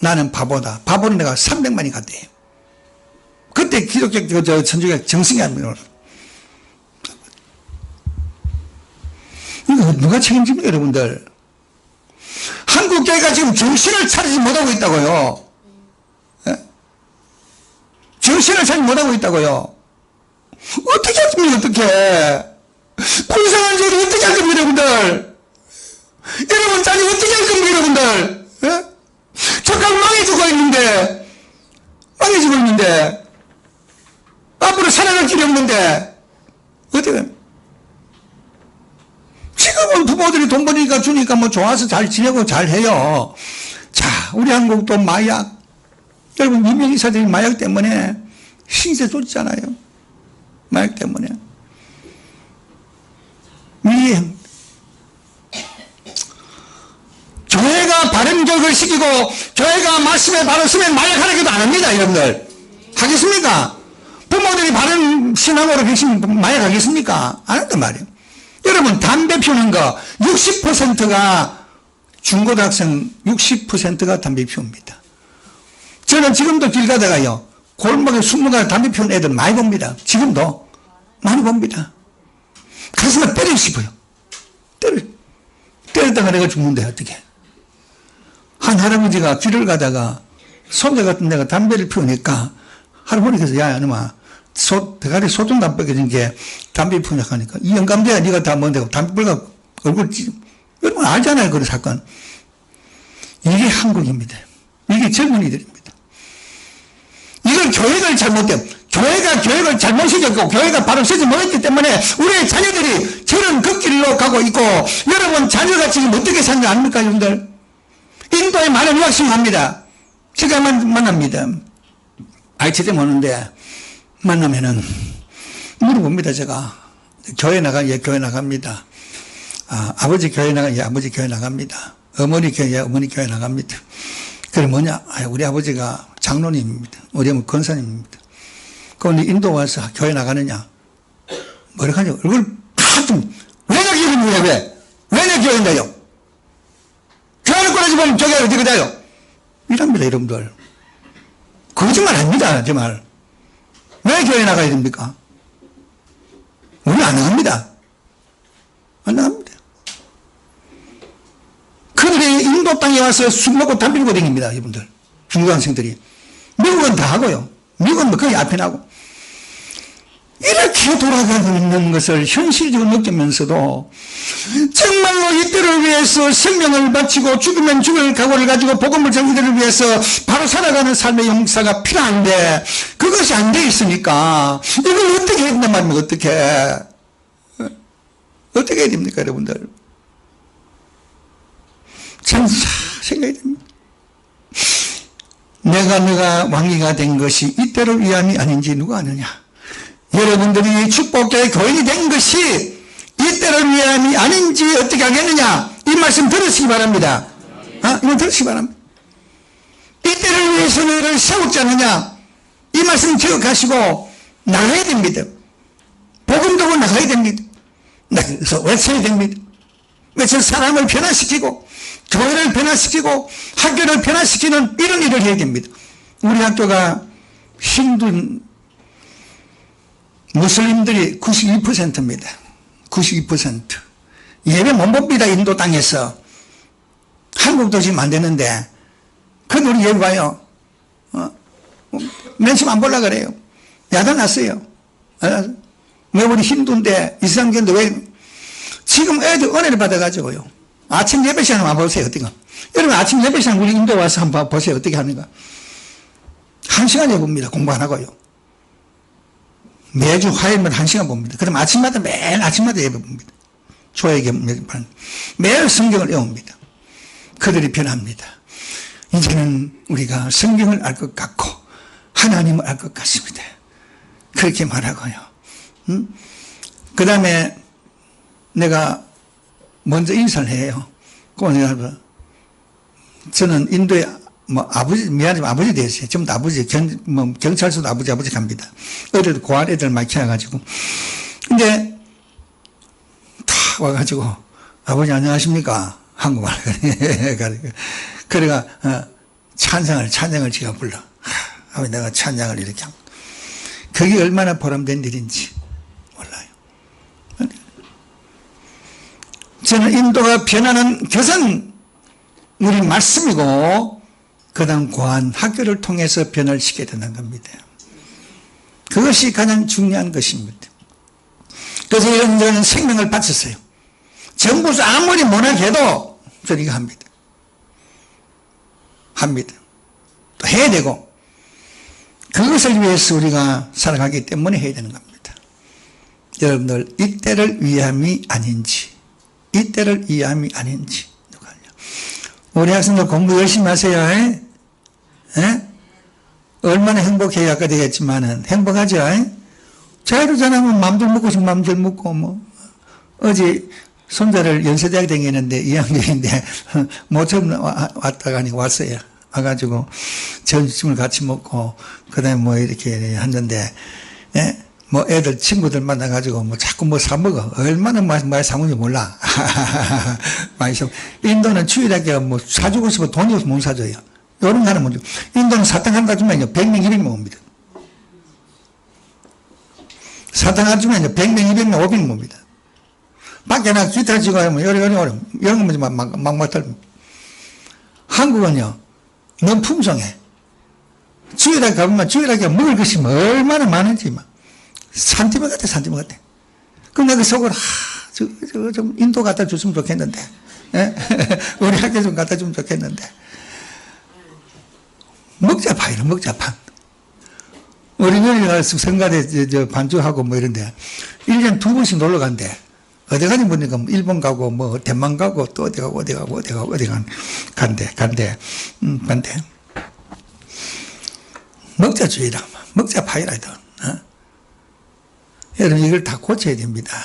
나는 바보다. 바보론 내가 300만이 갔대요. 그때 기독교 천주교가 정승이 아닙니다. 이거 누가 책임집니까, 여러분들? 한국 교회가 지금 정신을 차리지 못하고 있다고요. 예? 정신을 차리지 못하고 있다고요. 어떻게 하십니까, 어떻게? 불쌍한 소리 어떻게 할 겁니까, 여러분들? 여러분 자리 어떻게 할 겁니까, 여러분들? 예? 적각 망해지고 있는데 앞으로 살아갈 길이 없는데 어떻게? 지금은 부모들이 돈 버니까 주니까 뭐 좋아서 잘 지내고 잘 해요. 자, 우리 한국도 마약, 여러분 유명인사들이 마약 때문에 신세 쏟잖아요. 마약 때문에. 교회가 바른 교육을 시키고 교회가 말씀에 바로 쓰면 마약하는 것도 안 합니다, 여러분들. 하겠습니까? 부모들이 바른 신앙으로 계시면 마약하겠습니까? 안 한단 말이에요. 여러분 담배 피우는 거 60%가 중고등학생 60%가 담배 피웁니다. 저는 지금도 길 가다가요 골목에 숨어가 담배 피우는 애들 많이 봅니다. 지금도 많이 봅니다. 가슴을 때리고 싶어요. 때렸다가 내가 죽는데 어떻게? 한 할아버지가 길을 가다가 손자 같은 데가 담배를 피우니까 할아버지께서 야 이놈아 대가리 소중 담 뺏겨진 게 담배 피우냐 하니까 이 영감대야 네가 다 뭔데 담배 불가 얼굴 찢어. 여러분 알잖아요 그런 사건. 이게 한국입니다. 이게 젊은이들입니다. 교육을 잘못했고, 교회가 교육을 잘못 시켰고, 교회가 바로 서지 못했기 때문에 우리의 자녀들이 저런 걷길로 가고 있고, 여러분 자녀가 지금 어떻게 사는 줄 아닙니까, 여러분들? 인도에 많은 유학생 합니다. 제가 만납니다. IT대 오는데, 만나면은, 물어봅니다, 제가. 교회 예, 교회 나갑니다. 아버지 교회 예, 아버지 교회 나갑니다. 어머니 교회, 예, 어머니 교회 나갑니다. 그래, 뭐냐? 우리 아버지가 장로님입니다. 우리 어머니 권사님입니다. 그런데 인도 와서 교회 나가느냐? 뭐라 하냐? 얼굴 팍 왜 내 교회인데, 왜? 왜 내 교회인데요? 교회를 꺼내지 보면 교회 어디 가요? 이랍니다, 여러분들. 거짓말 아닙니다, 정말. 왜 교회 나가야 됩니까? 우리 안 나갑니다. 안 나갑니다. 그들이 인도 땅에 와서 술 먹고 담배 피고 다닙니다, 이분들. 중국 학생들이. 미국은 다 하고요. 미국은 뭐 거의 앞에 나고. 이렇게 돌아가고 있는 것을 현실적으로 느끼면서도 정말로 이때를 위해서 생명을 바치고 죽으면 죽을 각오를 가지고 복음을 전기들을 위해서 바로 살아가는 삶의 용사가 필요한데 그것이 안 돼 있으니까 이걸 어떻게 해야 된단 말입니까? 어떻게 해야 됩니까, 여러분들? 참 생각이 됩니다. 내가 왕이가 된 것이 이때를 위함이 아닌지 누가 아느냐? 여러분들이 축복교회 교인이 된 것이 이때를 위함이 아닌지 어떻게 하겠느냐? 이 말씀 들으시기 바랍니다. 이거 들으시기 바랍니다. 이때를 위해서 너를 세웠지 않느냐? 이 말씀 기억하시고 나가야 됩니다. 복음 들고 나가야 됩니다. 그래서 외쳐야 됩니다. 외쳐 사람을 변화시키고 교회를 변화시키고 학교를 변화시키는 이런 일을 해야 됩니다. 우리 학교가 힌두 무슬림들이 92%입니다. 92%. 예배 못 봅니다, 인도 땅에서. 한국도 지금 안 되는데, 그건 우리 예배 봐요. 면심 안 보려고 그래요. 야단 났어요. 왜 우리 힌두인데, 이슬람교인데 왜, 지금 애들 은혜를 받아가지고요. 아침 예배 시간 한번 보세요, 어떻게. 여러분, 아침 예배 시간 우리 인도 와서 한번 보세요, 어떻게 하는가. 1시간에 봅니다, 공부 안 하고요. 매주 화요일마다 1시간 봅니다. 그럼 아침마다 매일 아침마다 예배 봅니다. 초예배 매일 성경을 외웁니다. 그들이 변합니다. 이제는 우리가 성경을 알 것 같고 하나님을 알 것 같습니다. 그렇게 말하고요. 그 다음에 내가 먼저 인사를 해요. 그러니까 저는 인도에 미안하지만 아버지 되었어요. 전부 다 아버지, 경찰서도 아버지 갑니다. 어려도 고아원 애들 많이 키워가지고. 근데, 다 와가지고, 아버지 안녕하십니까? 한국말. 그래가, 찬양을 제가 불러. 아버지 내가 찬양을 이렇게 하고. 그게 얼마나 보람된 일인지 몰라요. 저는 인도가 변하는 것은 우리 말씀이고, 그 다음 고안 학교를 통해서 변화를 시켜야 된다는 겁니다. 그것이 가장 중요한 것입니다. 그래서 저는 생명을 바쳤어요. 정부에서 아무리 못하게 해도 저는 이거 합니다. 또 해야 되고 그것을 위해서 우리가 살아가기 때문에 해야 되는 겁니다. 여러분들 이때를 위함이 아닌지 우리 학생들 공부 열심히 하세요. 에? 얼마나 행복해야 아까 되겠지만은 행복하죠. 자유로잖아요. 마음대로 먹고 싶으면 마음대로 먹고 어제 손자를 연세대학 다니는데 2학년인데 모처럼 왔다가 왔어요. 와가지고 점심을 같이 먹고 그다음에 이렇게 했는데 애들 친구들 만나가지고 자꾸 사 먹어. 얼마나 많이 사 먹는지 몰라. 많이 사. 인도는 주일학교가 사주고 싶어 돈이 없으면 못 사줘요. 요런 거 하나 먼저. 인도는 사탕 하나 주면 100명, 200명 옵니다. 사탕 하나 주면 100명, 200명, 500명 옵니다. 밖에 나 기타 치고 하면 이런 거 막 맡을. 한국은요, 너무 풍성해. 주일학교 가보면 주일학교 먹을 것이 얼마나 많은지 산티면 같아. 그럼 내가 속으로, 좀 인도 갖다 줬으면 좋겠는데. 우리 학교 좀 갖다 주면 좋겠는데. 먹자파. 어린이날 성가대 반주하고 뭐 이런데 1년 2번씩 놀러 간대. 어디 가니 보니까 일본 가고 뭐 대만 가고 또 어디 가고 어디 가고 어디 가고 어디 간대. 먹자주의라, 먹자 파이라 이다. 여러분 이걸 다 고쳐야 됩니다.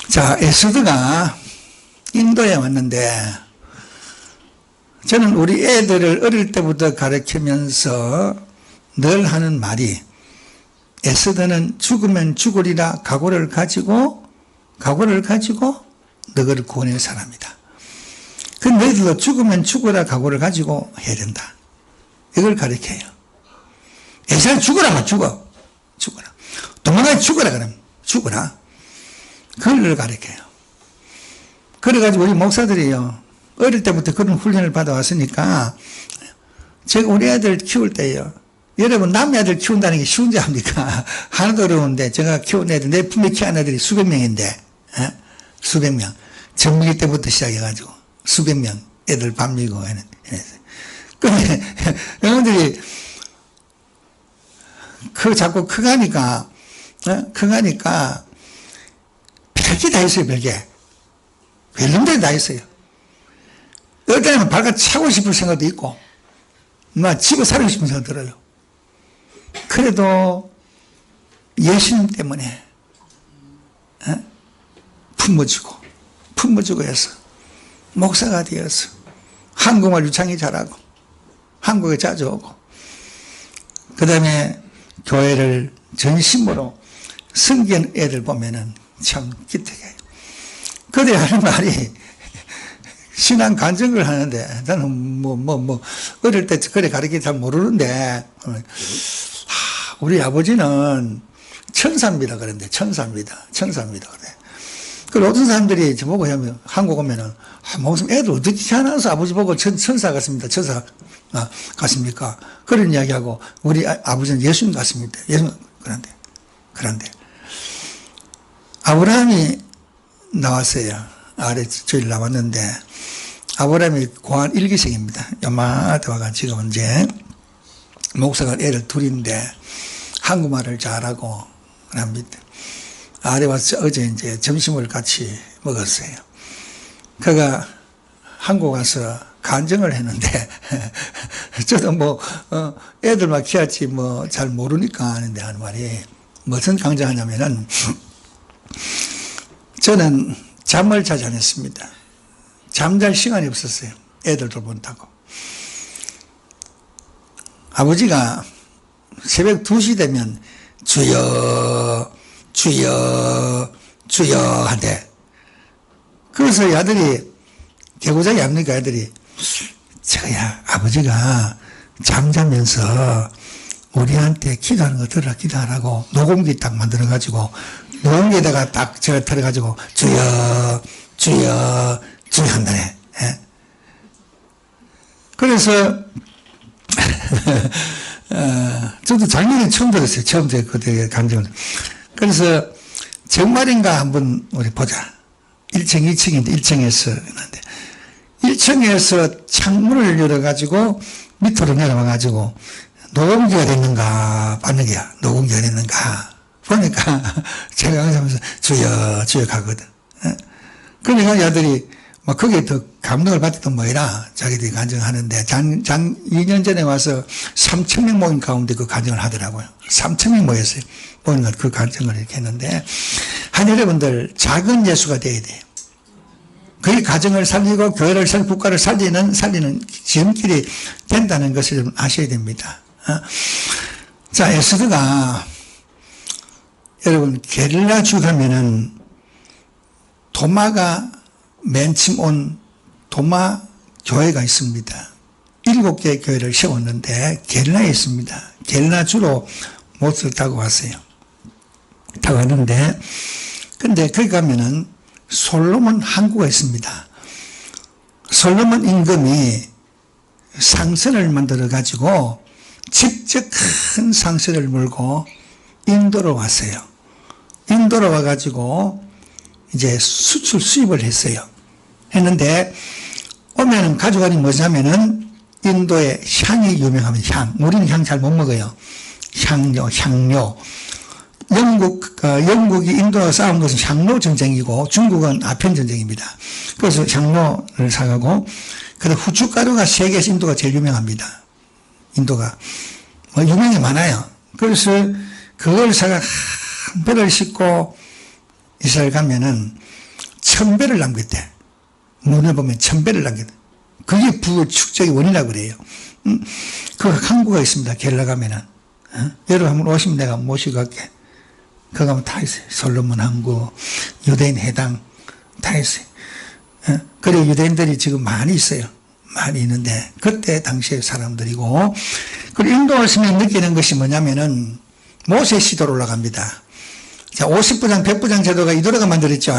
자, 에스더가 인도에 왔는데 저는 우리 애들을 어릴 때부터 가르치면서 늘 하는 말이 에스더는 죽으면 죽으리라 각오를 가지고 너를 구원할 사람이다. 그 너희들도 죽으면 죽으라 각오를 가지고 해야 된다. 이걸 가르쳐요. 에스더 죽으라 죽어라. 도망가 죽어라 그러면 죽어라. 그걸 가르쳐요. 그래가지고 우리 목사들이요. 어릴 때부터 그런 훈련을 받아왔으니까 제가 우리 애들 키울 때요. 여러분 남의 애들 키운다는 게 쉬운지 압니까? 하나도 어려운데 제가 키운 애들 내 품에 키운 애들이 수백 명인데 수백 명. 전무기 때부터 시작해가지고 수백 명 애들 밥 미고 하는. 근데 여러분들이 자꾸 커가니까 별게 다 있어요. 별게. 별놈들이 다 있어요. 어떨 때는 발가 차고 싶을 생각도 있고 막 집에 살고 싶은 생각 들어요. 그래도 예수님 때문에 품어주고 해서 목사가 되어서 한국말 유창히 잘하고 한국에 자주 오고 그 다음에 교회를 전심으로 섬기는 애들 보면은 참 기특해요. 그들이 하는 말이 신앙 간증을 하는데 나는 어릴 때 그래 가르치기 잘 모르는데 우리 아버지는 천사입니다 그런데 천사입니다 그래. 그 어떤 사람들이 저보고 하면 한국 오면은 무슨 애들 어떻게 태어나서 아버지 보고 천사 같습니다. 천사 같습니까? 그런 이야기하고 우리 아버지는 예수님 같습니다. 예수님 그런데 아브라함이 나왔어요. 아래 저희 나왔는데 아브라함이 고한 1기생입니다. 요마한테 와가 지금 이제 목사가 애를 둘인데 한국말을 잘하고 합니다. 아래 와서 어제 이제 점심을 같이 먹었어요. 그가 한국 와서 간증을 했는데 저도 애들 막 키웠지 잘 모르니까 하는데 하는 말이 무슨 강조하냐면은 저는 잠을 자주 안 했습니다. 잠잘 시간이 없었어요. 애들 돌본다고. 아버지가 새벽 2시 되면 주여 한대. 그래서 아들이 개구장이 합니까? 아들이 저야 아버지가 잠자면서 우리한테 기도하는 거 들으라 기도하라고 녹음기 딱 만들어가지고 녹음기에다가 딱 제가 틀어가지고 주여 한다네. 예? 그래서 저도 작년에 처음 들었어요. 처음 제가 그때 감정을. 그래서 정말인가 한번 우리 보자. 1층 2층인데 1층에서 했는데 1층에서 창문을 열어가지고 밑으로 내려와가지고 녹음기가 됐는가 봤는게야. 녹음기가 됐는가 보니까 제가 하면서 주여 가거든. 그러니까 아들이 막 거기에 더 감동을 받았던 뭐이라 자기들이 간증하는데 2년 전에 와서 3,000명 모임 가운데 그 간증을 하더라고요. 3,000명 모였어요. 모임을 그 간증을 이렇게 했는데 여러분들 작은 예수가 돼야 돼요. 그게 가정을 살리고 교회를 살리고 국가를 살리는 지름길이 된다는 것을 좀 아셔야 됩니다. 자, 에스더가 여러분 게릴라주 가면은 도마가 맨 처음 온 도마 교회가 있습니다. 7개의 교회를 세웠는데 게릴라에 있습니다. 게릴라주로 못을 타고 왔어요. 타고 왔는데 근데 거기 가면은 솔로몬 항구가 있습니다. 솔로몬 임금이 상선을 만들어 가지고 직접 큰 상선을 몰고 인도로 왔어요. 인도로 와가지고 이제 수입을 했어요. 했는데 오면은 가져가니 뭐냐면은 인도의 향이 유명합니다. 향. 우리는 향 잘 못 먹어요. 향료. 영국이 인도와 싸운 것은 향로 전쟁이고 중국은 아편 전쟁입니다. 그래서 향로를 사가고, 그리고 후춧가루가 세계에서 인도가 제일 유명합니다. 인도가. 유명이 많아요. 그래서 그걸 사가 한 배를 싣고 이스라엘 가면은 1000배를 남겼대. 문에 보면 1000배를 남겼대. 그게 부의 축적의 원이라고 그래요. 그 항구가 있습니다. 게릴라 가면은. 여러분 한번 오시면 내가 모시고 갈게. 그거 가면 다 있어요. 솔로몬 항구, 유대인 해당 다 있어요. 그리고 유대인들이 지금 많이 있어요. 많이 있는데 그때 당시의 사람들이고, 그리고 인도 왔으면 느끼는 것이 뭐냐면은 모세 시도로 올라갑니다. 자, 50부장, 100부장 제도가 이도라가 만들었죠.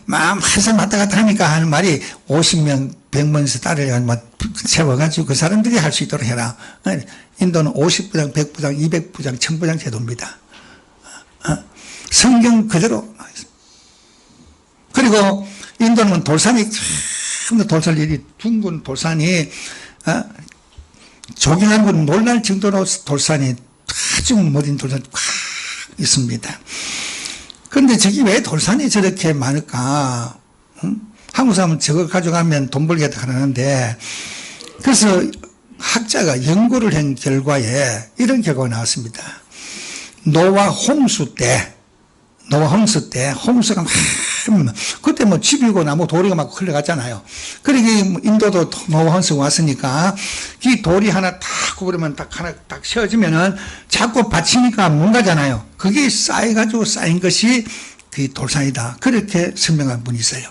마음 항상 왔다 갔다 하니까 하는 말이 50명, 100명에서 딸을 세워가지고 그 사람들이 할 수 있도록 해라. 인도는 50부장, 100부장, 200부장, 1000부장 제도입니다. 성경 그대로. 그리고 인도는 돌산이, 돌산이, 둥근 돌산이, 조경하고 놀랄 정도로 돌산이 아주 멋진 돌산이 꽉 있습니다. 그런데 저기 왜 돌산이 저렇게 많을까? 한국 사람은 저걸 가져가면 돈 벌겠다 하는데, 그래서 학자가 연구를 한 결과에 이런 결과가 나왔습니다. 노아 홍수 때, 홍수가 그때 뭐 집이고 나무 돌이가 막 흘러갔잖아요. 그러게 인도도 노아 홍수가 왔으니까 이 돌이 하나 탁 구부리면 하나 딱 세워지면은 자꾸 받치니까 뭉가잖아요. 그게 쌓여가지고 쌓인 것이 그 돌산이다. 그렇게 설명한 분이 있어요.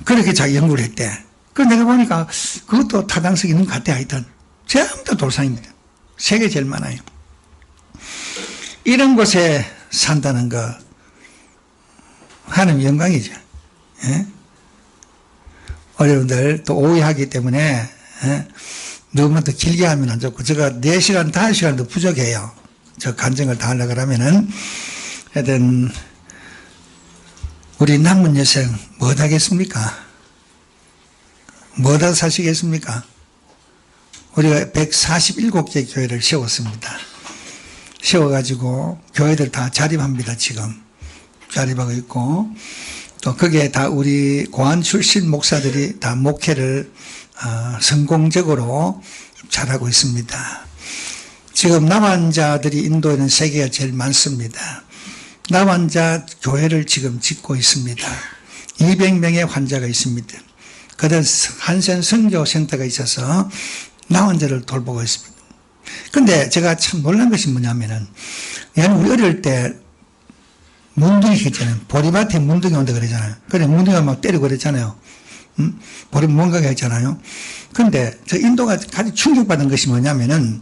그렇게 자기 연구를 했대. 그래서 내가 보니까 그것도 타당성이 있는 것 같아. 하여튼 전부 다 돌산입니다. 세계 제일 많아요. 이런 곳에 산다는 거 하나님 영광이죠. 예? 여러분들 또 오해하기 때문에 너무나 더 길게 하면 안 좋고, 제가 4시간, 5시간도 부족해요. 저 간증을 다 하려고 하면은. 하여튼 우리 남은 여생 뭐 하겠습니까? 뭐다 사시겠습니까? 우리가 147개 교회를 세웠습니다. 세워가지고 교회들 다 자립합니다. 지금 자립하고 있고, 또 거기에 다 우리 고안 출신 목사들이 다 목회를 성공적으로 잘하고 있습니다. 지금 남환자들이 인도에는 세계가 제일 많습니다. 남환자 교회를 지금 짓고 있습니다. 200명의 환자가 있습니다. 그다음 한센 선교센터가 있어서 남환자를 돌보고 있습니다. 근데 제가 참 놀란 것이 뭐냐면은, 우리 어릴 때 문둥이 했잖아요. 보리밭에 문둥이 온다 그러잖아요. 그래, 문둥이가 막 때리고 그랬잖아요. 보리 뭔가가 했잖아요. 근데 저 인도가 가장 충격받은 것이 뭐냐면은,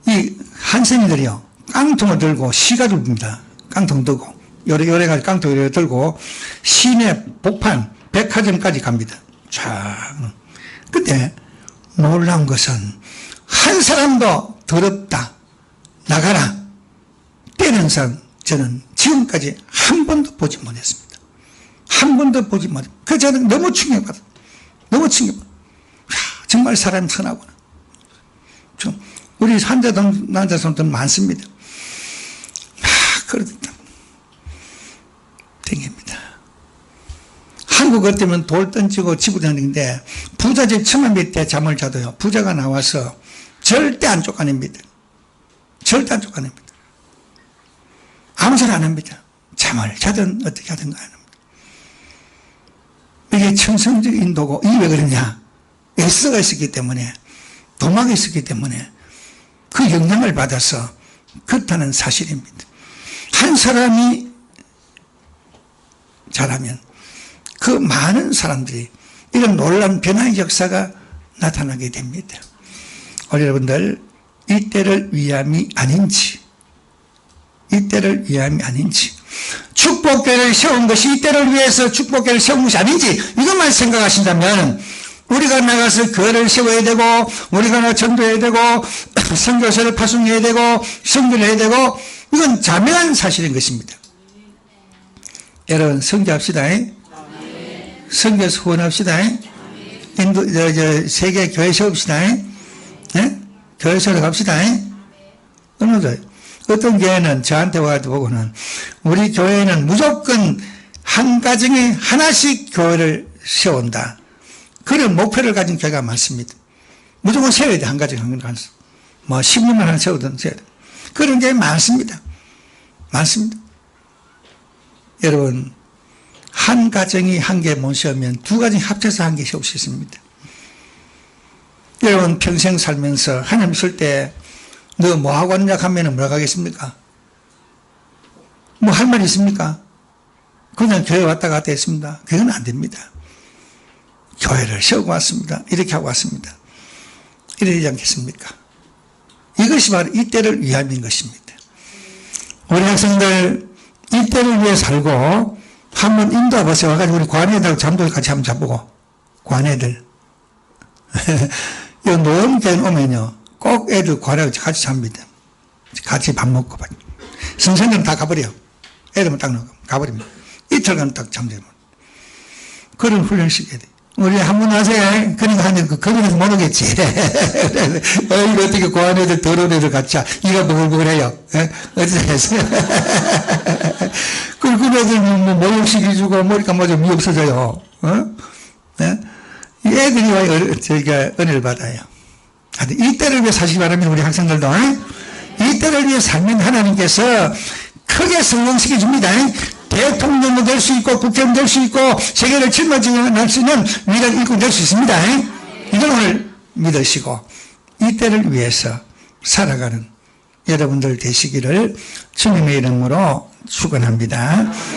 이 한센이들이요, 깡통을 들고 시가를 봅니다. 깡통 들고, 요래가지고 깡통을 들고 시내 복판, 백화점까지 갑니다. 쫙. 근데 놀라운 것은 한 사람도 더럽다, 나가라, 때리는 사람 저는 지금까지 한 번도 보지 못했습니다. 한 번도 보지 못했습니다. 그래서 저는 너무 충격받았어요. 너무 충격받았어요. 정말 사람이 선하구나. 우리 환자들, 난자손들 많습니다. 그렇다. 댕깁니다. 한국 같으면 돌 던지고 집을 다니는데, 부자 집 처마 밑에 잠을 자도요, 부자가 나와서 절대 안 쫓아냅니다. 절대 안 쫓아냅니다. 아무 소리 안 합니다. 잠을 자든 어떻게 하든 안 합니다. 이게 천성적 인도고, 이게 왜 그러냐? 에스가 있었기 때문에, 도마가 있었기 때문에 그 영향을 받아서 그렇다는 사실입니다. 한 사람이 잘하면 그 많은 사람들이 이런 놀라운 변화의 역사가 나타나게 됩니다. 여러분들, 이때를 위함이 아닌지, 축복교회를 세운 것이 이때를 위해서 축복교회를 세운 것이 아닌지, 이것만 생각하신다면, 우리가 나가서 교회를 세워야 되고, 우리가 나가 전도해야 되고, 선교사를 파송해야 되고, 선교를 해야 되고, 이건 자명한 사실인 것입니다. 여러분, 선교합시다. 선교에서 후원합시다. 세계 교회 세웁시다. 예? 교회 세우러 갑시다. 어떤 교회는 저한테 와도 보고는 우리 교회는 무조건 한 가정에 하나씩 교회를 세운다. 그런 목표를 가진 교회가 많습니다. 무조건 세워야 돼. 한 가정에 한 가정. 뭐 10년만 하나 세우든 세워야 돼. 그런 교회 많습니다. 많습니다. 여러분, 한 가정이 한 개 못 세우면 두 가정이 합쳐서 한 개 세울 수 있습니다. 여러분, 평생 살면서 하나님 있을 때 너 뭐하고 왔냐 하면 뭐라고 하겠습니까? 뭐 할 말 있습니까? 그냥 교회 왔다 갔다 했습니다. 그건 안 됩니다. 교회를 세우고 왔습니다. 이렇게 하고 왔습니다. 이래야 되지 않겠습니까? 이것이 바로 이때를 위함인 것입니다. 우리 학생들 이때를 위해 살고 한번 인도해 보세요. 와가지고 우리 관애들 잠도 같이 한번 자보고. 관애들. 이 노원교회 오면요. 꼭 애들 관애하고 같이 잡니다. 같이 밥 먹고. 선생님은 다 가버려. 애들은 딱 넣고 가버립니다. 이틀간 딱 잠들면. 그런 훈련을 시켜야 돼. 우리 한번 하세요. 그러니까 하면 거기서 못 오겠지. 이거 어떻게 고한 애들, 더러운 애들 같이, 이가 버글버글해요. 어디서 했어요? 그 애들 뭐 모욕시켜주고, 머리가 뭐 좀 없어져요. 이 애들이 와, 저희가 은혜를 받아요. 이때를 위해 사시기 바랍니다. 우리 학생들도. 이때를 위해 살면 하나님께서 크게 성공시켜 줍니다. 대통령도 될 수 있고 국회의원 될 수 있고 세계를 짊어질 수 있는 위대한 일꾼 될 수 있습니다. 이걸 오늘 믿으시고 이때를 위해서 살아가는 여러분들 되시기를 주님의 이름으로 축원합니다.